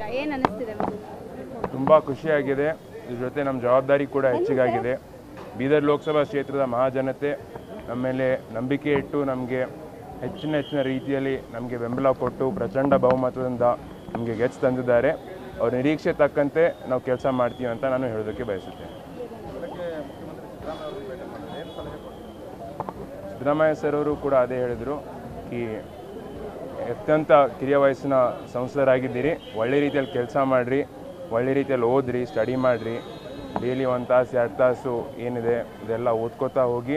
ಏನು ಅನ್ನಿಸ್ತಿದೆ? ತುಂಬ ಖುಷಿಯಾಗಿದೆ. ಇದ್ರ ಜೊತೆ ನಮ್ಮ ಜವಾಬ್ದಾರಿ ಕೂಡ ಹೆಚ್ಚಿಗಾಗಿದೆ. ಬೀದರ್ ಲೋಕಸಭಾ ಕ್ಷೇತ್ರದ ಮಹಾಜನತೆ ನಮ್ಮ ಮೇಲೆ ನಂಬಿಕೆ ಇಟ್ಟು ನಮಗೆ ಹೆಚ್ಚಿನ ರೀತಿಯಲ್ಲಿ ನಮಗೆ ಬೆಂಬಲ ಕೊಟ್ಟು ಪ್ರಚಂಡ ಬಹುಮತದಿಂದ ನಮಗೆ ಗೆದ್ದು ತಂದಿದ್ದಾರೆ. ಅವ್ರ ನಿರೀಕ್ಷೆ ತಕ್ಕಂತೆ ನಾವು ಕೆಲಸ ಮಾಡ್ತೀವಿ ಅಂತ ನಾನು ಹೇಳೋದಕ್ಕೆ ಬಯಸುತ್ತೇನೆ. ಸಿದ್ದರಾಮಯ್ಯ ಸರ್ ಅವರು ಕೂಡ ಅದೇ ಹೇಳಿದರು, ಈ ಅತ್ಯಂತ ಕಿರಿಯ ವಯಸ್ಸಿನ ಸಂಸದರಾಗಿದ್ದೀರಿ, ಒಳ್ಳೆ ರೀತಿಯಲ್ಲಿ ಕೆಲಸ ಮಾಡಿರಿ, ಒಳ್ಳೆ ರೀತಿಯಲ್ಲಿ ಓದ್ರಿ, ಸ್ಟಡಿ ಮಾಡಿರಿ, ಡೈಲಿ 1 ತಾಸು 2 ತಾಸು ಏನಿದೆ ಇದೆಲ್ಲ ಓದ್ಕೋತಾ ಹೋಗಿ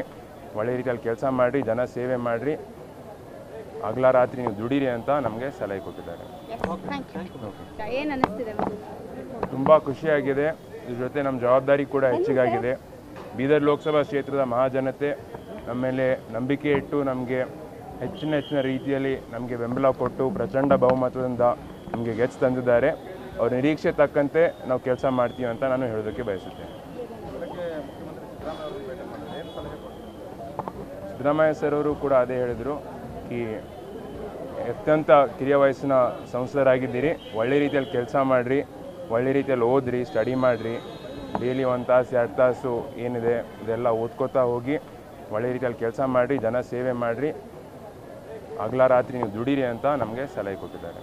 ಒಳ್ಳೆ ರೀತಿಯಲ್ಲಿ ಕೆಲಸ ಮಾಡಿರಿ, ಜನ ಸೇವೆ ಮಾಡಿರಿ, ಹಗಲ ರಾತ್ರಿ ನೀವು ದುಡೀರಿ ಅಂತ ನಮಗೆ ಸಲಹೆ ಕೊಟ್ಟಿದ್ದಾರೆ. ಏನು ಅನ್ನಿಸ್ತಿದೆ? ತುಂಬ ಖುಷಿಯಾಗಿದೆ. ಇದ್ರ ಜೊತೆ ನಮ್ಮ ಜವಾಬ್ದಾರಿ ಕೂಡ ಹೆಚ್ಚಿಗಾಗಿದೆ. ಬೀದರ್ ಲೋಕಸಭಾ ಕ್ಷೇತ್ರದ ಮಹಾಜನತೆ ನಮ್ಮ ಮೇಲೆ ನಂಬಿಕೆ ಇಟ್ಟು ನಮಗೆ ಹೆಚ್ಚಿನ ರೀತಿಯಲ್ಲಿ ನಮಗೆ ಬೆಂಬಲ ಕೊಟ್ಟು ಪ್ರಚಂಡ ಬಹುಮತದಿಂದ ನಮಗೆ ಗೆದ್ದು ತಂದಿದ್ದಾರೆ. ಅವ್ರ ನಿರೀಕ್ಷೆ ತಕ್ಕಂತೆ ನಾವು ಕೆಲಸ ಮಾಡ್ತೀವಿ ಅಂತ ನಾನು ಹೇಳೋದಕ್ಕೆ ಬಯಸುತ್ತೇನೆ. ಸಿದ್ದರಾಮಯ್ಯ ಸರ್ ಅವರು ಕೂಡ ಅದೇ ಹೇಳಿದರು, ಈ ಅತ್ಯಂತ ಕಿರಿಯ ವಯಸ್ಸಿನ ಸಂಸದರಾಗಿದ್ದೀರಿ, ಒಳ್ಳೆ ರೀತಿಯಲ್ಲಿ ಕೆಲಸ ಮಾಡಿರಿ, ಒಳ್ಳೆ ರೀತಿಯಲ್ಲಿ ಓದ್ರಿ, ಸ್ಟಡಿ ಮಾಡಿರಿ, ಡೈಲಿ 1 ತಾಸು 2 ತಾಸು ಏನಿದೆ ಇದೆಲ್ಲ ಓದ್ಕೋತಾ ಹೋಗಿ ಒಳ್ಳೆ ರೀತಿಯಲ್ಲಿ ಕೆಲಸ ಮಾಡಿರಿ, ಜನ ಸೇವೆ ಮಾಡಿರಿ, ಹಗಲ ರಾತ್ರಿ ನೀವು ದುಡೀರಿ ಅಂತ ನಮಗೆ ಸಲಹೆ ಕೊಟ್ಟಿದ್ದಾರೆ.